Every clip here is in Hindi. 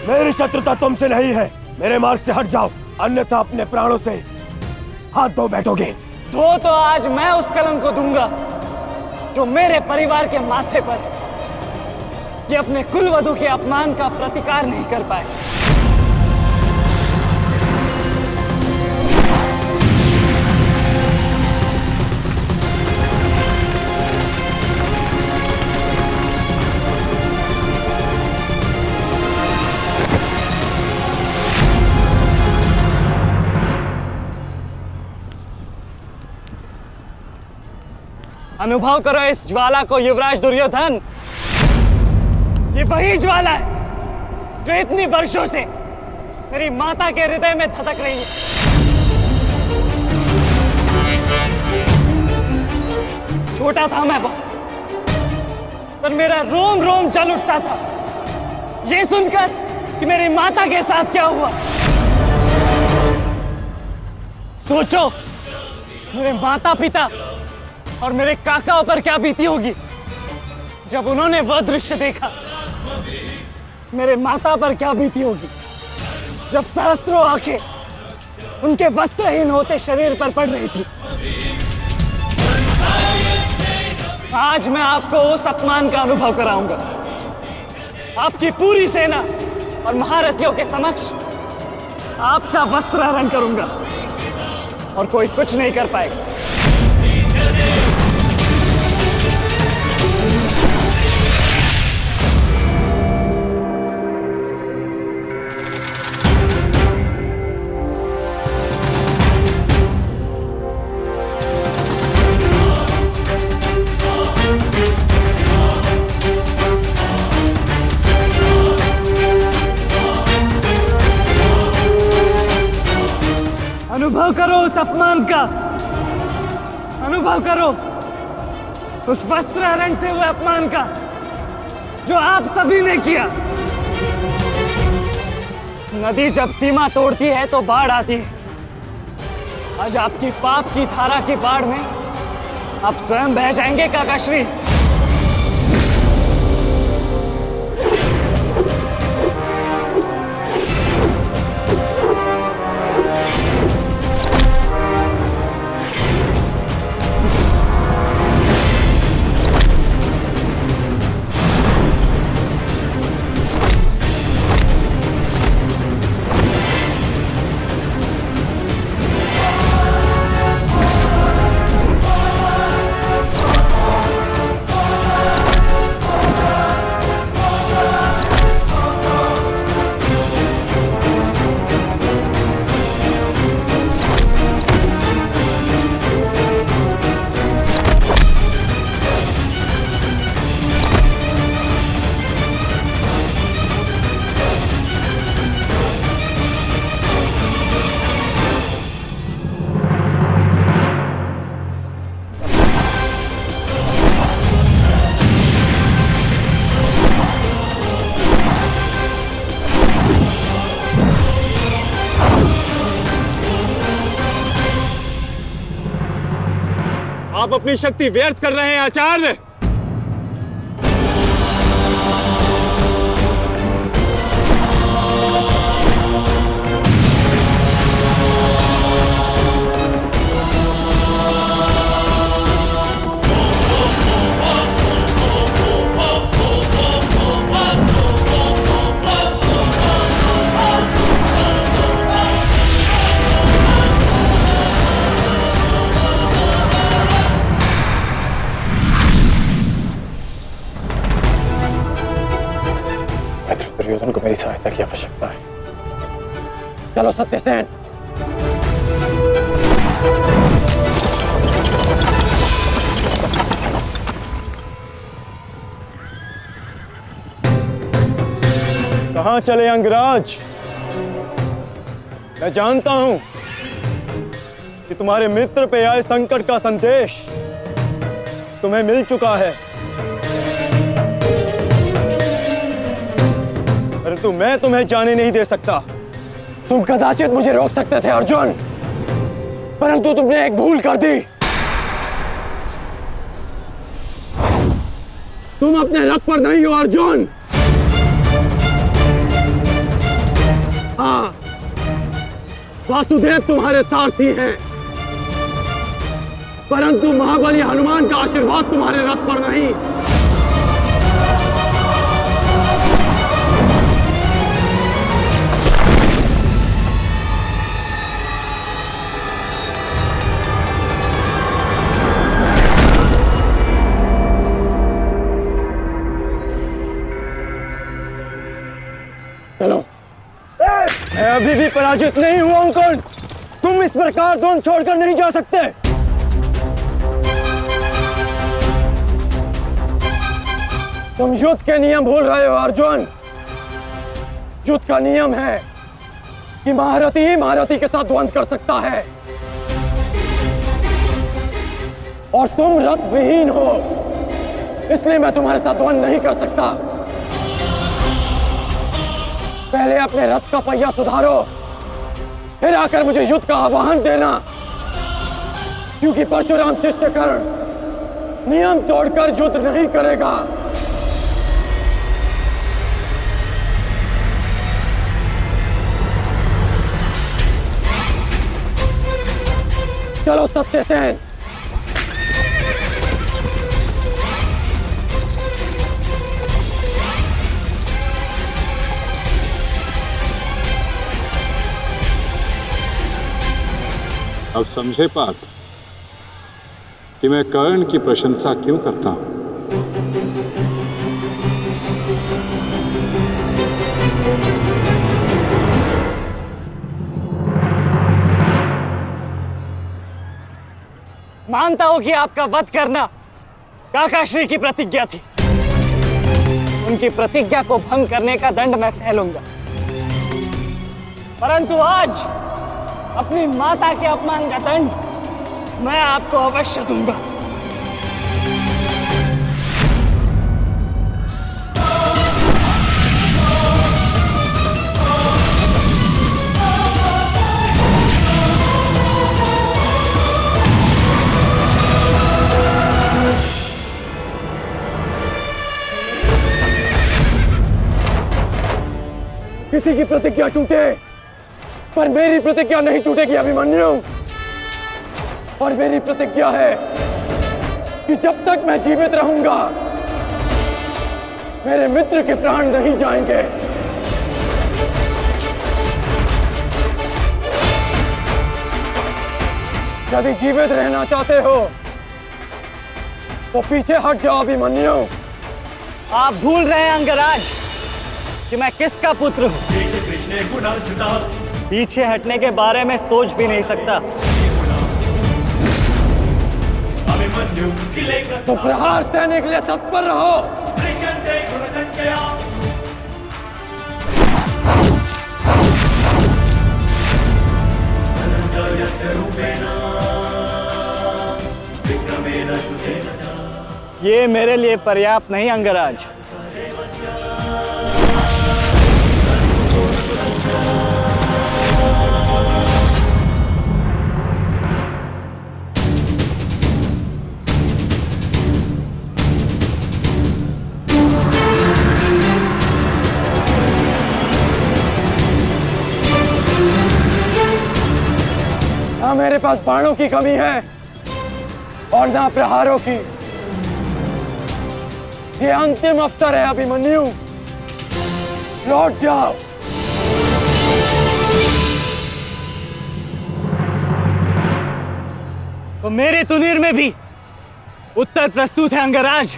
मेरी शत्रुता तुमसे नहीं है, मेरे मार्ग से हट जाओ, अन्यथा अपने प्राणों से हाथ धो बैठोगे। तो आज मैं उस कलंक को दूंगा जो मेरे परिवार के माथे पर है, कि अपने कुलवधू के अपमान का प्रतिकार नहीं कर पाए। अनुभव करो इस ज्वाला को युवराज दुर्योधन। ये वही ज्वाला है जो इतनी वर्षों से मेरी माता के हृदय में धधक रही है। छोटा था मैं बहुत, पर मेरा रोम रोम जल उठता था ये सुनकर कि मेरी माता के साथ क्या हुआ। सोचो मेरे माता पिता और मेरे काकाओं पर क्या बीती होगी जब उन्होंने वह दृश्य देखा। मेरे माता पर क्या बीती होगी जब सहस्त्रों आंखें उनके वस्त्रहीन होते शरीर पर पड़ रही थी। आज मैं आपको उस अपमान का अनुभव कराऊंगा। आपकी पूरी सेना और महारथियों के समक्ष आपका वस्त्रहरण करूंगा और कोई कुछ नहीं कर पाएगा। अनुभव करो उस अपमान का, अनुभव करो उस वस्त्रहरण से हुए अपमान का जो आप सभी ने किया। नदी जब सीमा तोड़ती है तो बाढ़ आती है। आज आपकी पाप की धारा की बाढ़ में आप स्वयं बह जाएंगे काकाश्री। आप अपनी शक्ति व्यर्थ कर रहे हैं आचार्य। दुर्योधन को मेरी सहायता की आवश्यकता है। चलो सत्यसेन। कहां चले अंगराज? मैं जानता हूं कि तुम्हारे मित्र पे आए संकट का संदेश तुम्हें मिल चुका है, परंतु मैं तुम्हें जाने नहीं दे सकता। तुम कदाचित मुझे रोक सकते थे अर्जुन, परंतु तुमने एक भूल कर दी। तुम अपने रथ पर नहीं हो अर्जुन। वासुदेव तुम्हारे सारथी हैं, परंतु महाबली हनुमान का आशीर्वाद तुम्हारे रथ पर नहीं। चलो। मैं अभी भी पराजित नहीं हुआ हूं कर्ण। तुम इस प्रकार द्रोण छोड़कर नहीं जा सकते। तुम युद्ध के नियम भूल रहे हो अर्जुन। युद्ध का नियम है कि महारथी ही महारथी के साथ द्वंद्व कर सकता है, और तुम रथ विहीन हो, इसलिए मैं तुम्हारे साथ द्वंद्व नहीं कर सकता। पहले अपने रथ का पहिया सुधारो, फिर आकर मुझे युद्ध का आह्वान देना, क्योंकि परशुराम शिष्य कर्ण नियम तोड़कर युद्ध नहीं करेगा। चलो सत्यसेन। अब समझे पार्थ कि मैं कर्ण की प्रशंसा क्यों करता हूं। मानता हूं कि आपका वध करना काकाश्री की प्रतिज्ञा थी। उनकी प्रतिज्ञा को भंग करने का दंड मैं सह लूंगा, परंतु आज अपनी माता के अपमान का दंड मैं आपको अवश्य दूंगा। किसी की प्रतिज्ञा टूटे, पर मेरी प्रतिज्ञा नहीं टूटेगी अभिमन्यु। और मेरी प्रतिज्ञा है कि जब तक मैं जीवित रहूंगा, मेरे मित्र के प्राण नहीं जाएंगे। यदि जीवित रहना चाहते हो तो पीछे हट जाओ अभिमन्यु। आप भूल रहे हैं अंगराज कि मैं किसका पुत्र हूं। पीछे हटने के बारे में सोच भी नहीं सकता। तो प्रहार सहने के लिए तत्पर रहो। ये मेरे लिए पर्याप्त नहीं अंगराज। ना मेरे पास बाणों की कमी है और ना प्रहारों की। ये अंतिम अवसर है अभिमन्यु, लौट जाओ। तो मेरे तुनीर में भी उत्तर प्रस्तुत है अंगराज।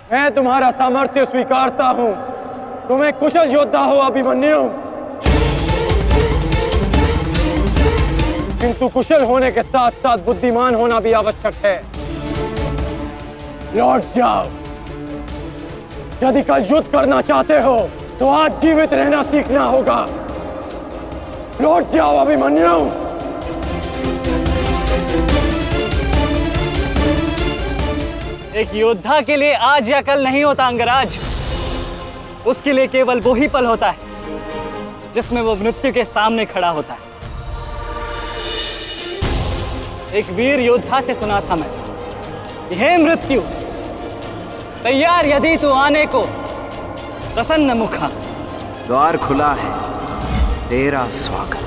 मैं तुम्हारा सामर्थ्य स्वीकारता हूं। तुम एक कुशल योद्धा हो अभिमन्यु, किंतु कुशल होने के साथ साथ बुद्धिमान होना भी आवश्यक है। लौट जाओ। यदि कल युद्ध करना चाहते हो तो आज जीवित रहना सीखना होगा। लौट जाओ अभिमन्यु। एक योद्धा के लिए आज या कल नहीं होता अंगराज। उसके लिए केवल वो ही पल होता है जिसमें वो मृत्यु के सामने खड़ा होता है। एक वीर योद्धा से सुना था मैं, हे मृत्यु, तैयार यदि तू आने को, प्रसन्न मुखा। द्वार खुला है, तेरा स्वागत,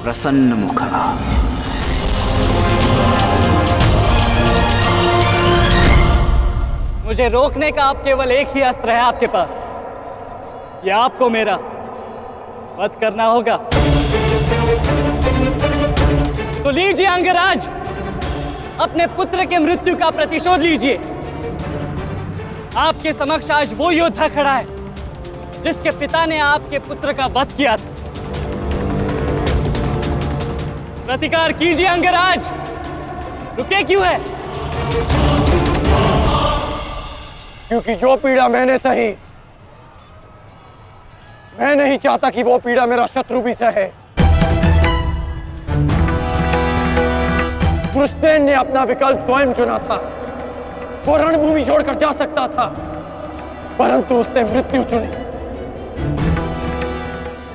प्रसन्न मुखा। मुझे रोकने का अब केवल एक ही अस्त्र है आपके पास, या आपको मेरा वध करना होगा। तो लीजिए अंगराज, अपने पुत्र के मृत्यु का प्रतिशोध लीजिए। आपके समक्ष आज वो योद्धा खड़ा है जिसके पिता ने आपके पुत्र का वध किया था। प्रतिकार कीजिए अंगराज, रुके क्यों है? क्योंकि जो पीड़ा मैंने सही, मैं नहीं चाहता कि वो पीड़ा मेरा शत्रु भी सहे। कृष्ण ने अपना विकल्प स्वयं चुना था। वो रणभूमि छोड़कर जा सकता था, परंतु उसने मृत्यु चुनी।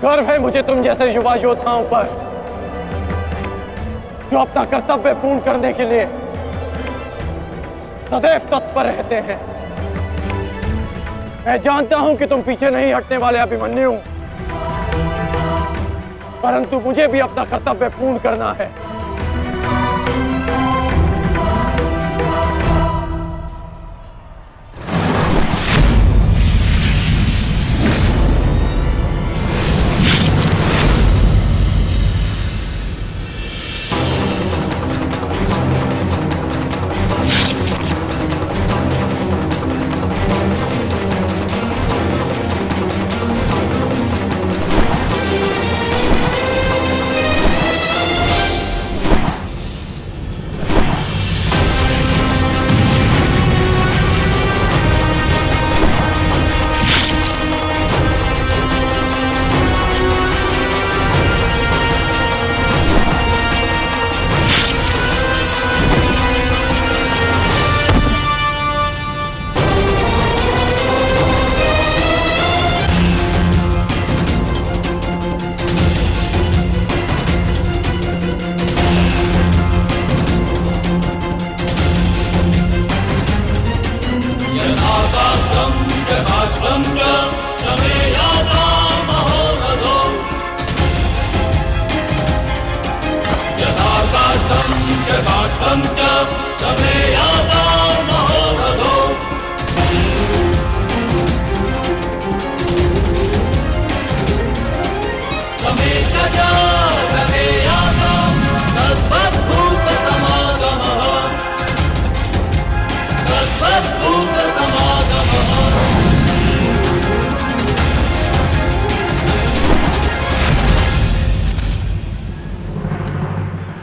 गर्व है मुझे तुम जैसे युवा योद्धाओं पर, जो अपना कर्तव्य पूर्ण करने के लिए सदैव तत्पर रहते हैं। मैं जानता हूं कि तुम पीछे नहीं हटने वाले अभिमन्यु, परंतु मुझे भी अपना कर्तव्य पूर्ण करना है।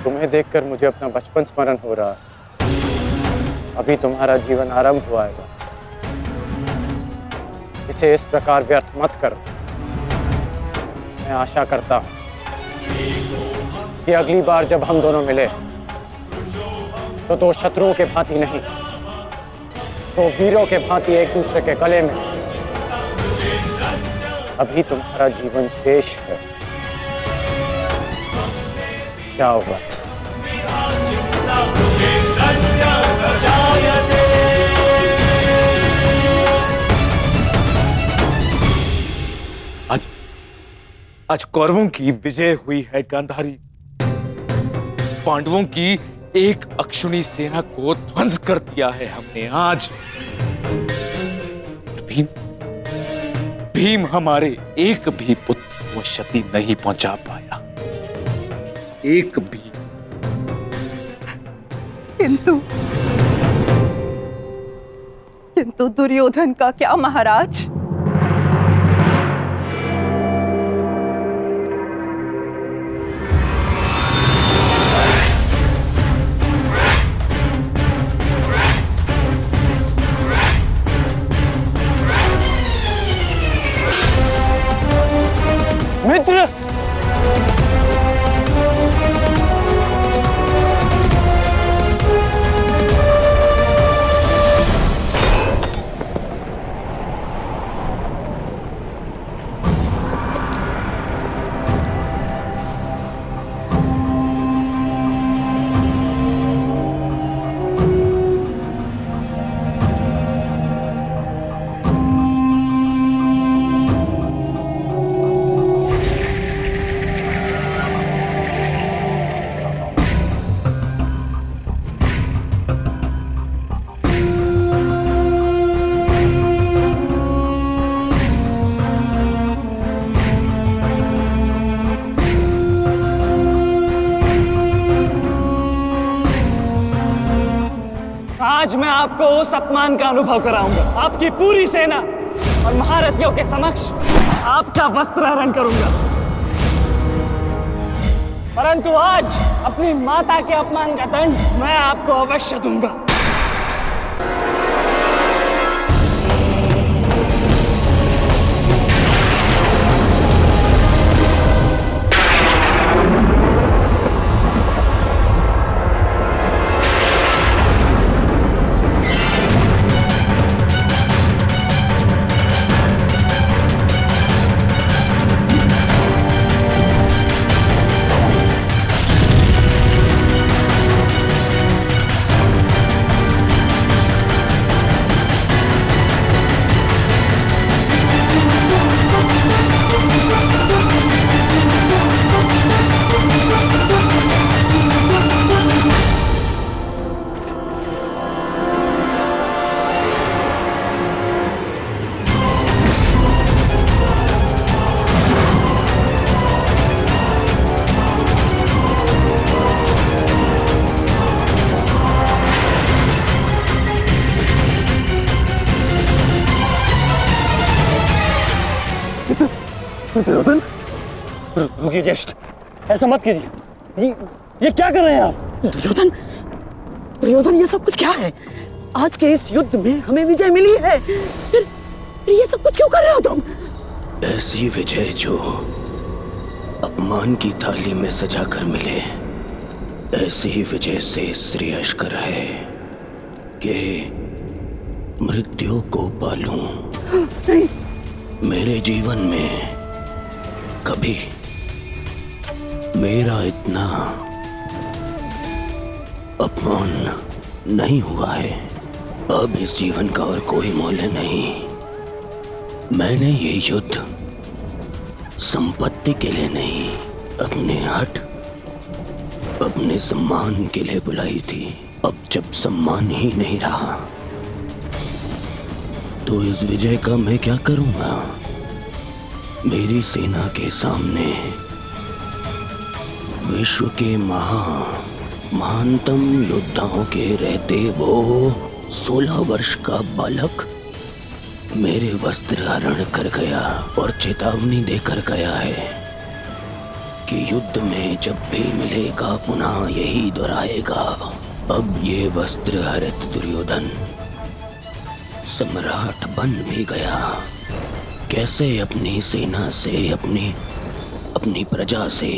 तुम्हें देखकर मुझे अपना बचपन स्मरण हो रहा है। अभी तुम्हारा जीवन आरंभ हुआ है, इसे इस प्रकार व्यर्थ मत करो। मैं आशा करता हूं कि अगली बार जब हम दोनों मिले तो दो शत्रुओं के भांति नहीं, तो वीरों के भांति एक दूसरे के गले में। अभी तुम्हारा जीवन शेष है, जाओ बस। आज कौरवों की विजय हुई है गांधारी। पांडवों की एक अक्षुणी सेना को ध्वंस कर दिया है हमने आज। भीम हमारे एक भी पुत्र को क्षति नहीं पहुंचा पाया, एक भी। किंतु दुर्योधन का क्या महाराज? आज मैं आपको उस अपमान का अनुभव कराऊंगा। आपकी पूरी सेना और महारथियों के समक्ष आपका वस्त्रहरण करूंगा। परंतु आज अपनी माता के अपमान का दंड मैं आपको अवश्य दूंगा। दुर्योधन, रुकिए ज्येष्ठ, ऐसा मत कीजिए। ये क्या कर रहे हैं आप? दुर्योधन, दुर्योधन, ये सब कुछ क्या है? आज के इस युद्ध में हमें विजय मिली है, फिर ये सब कुछ क्यों कर रहे हो तुम? ऐसी विजय जो अपमान की थाली में सजा कर मिले, ऐसी ही विजय से श्रेयस्कर है कि मृत्यु को पालूं। नहीं। मेरे जीवन में कभी मेरा इतना अपमान नहीं हुआ है। अब इस जीवन का और कोई मूल्य नहीं। मैंने ये युद्ध संपत्ति के लिए नहीं, अपने हट, अपने सम्मान के लिए बुलाई थी। अब जब सम्मान ही नहीं रहा तो इस विजय का मैं क्या करूंगा? मेरी सेना के सामने विश्व के महानतम योद्धाओं के रहते वो 16 वर्ष का बालक मेरे वस्त्र हरण कर गया और चेतावनी देकर गया है कि युद्ध में जब भी मिलेगा पुनः यही दोहराएगा। अब ये वस्त्र हरित दुर्योधन सम्राट बन भी गया। कैसे अपनी सेना से, अपनी प्रजा से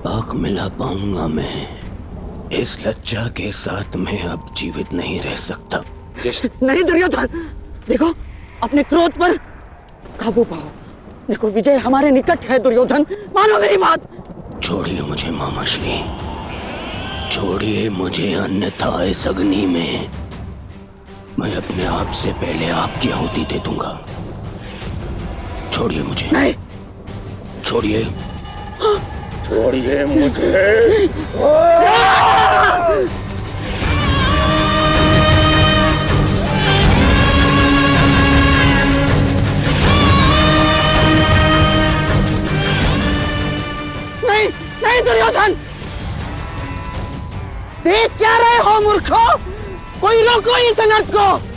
आंख मिला पाऊंगा मैं? इस लज्जा के साथ मैं अब जीवित नहीं रह सकता। नहीं दुर्योधन, देखो अपने क्रोध पर काबू पाओ। देखो विजय हमारे निकट है दुर्योधन, मानो मेरी बात। छोड़िए मुझे मामाश्री, छोड़िए मुझे, अन्यथा इस अग्नि में मैं अपने आप से पहले आपकी आहुति दे दूंगा। छोड़िए मुझे। नहीं। छोड़िए, छोड़िए मुझे। नहीं, नहीं दुर्योधन, देख क्या रहे हो मूर्खों? कोई रोको इस अनर्थ को।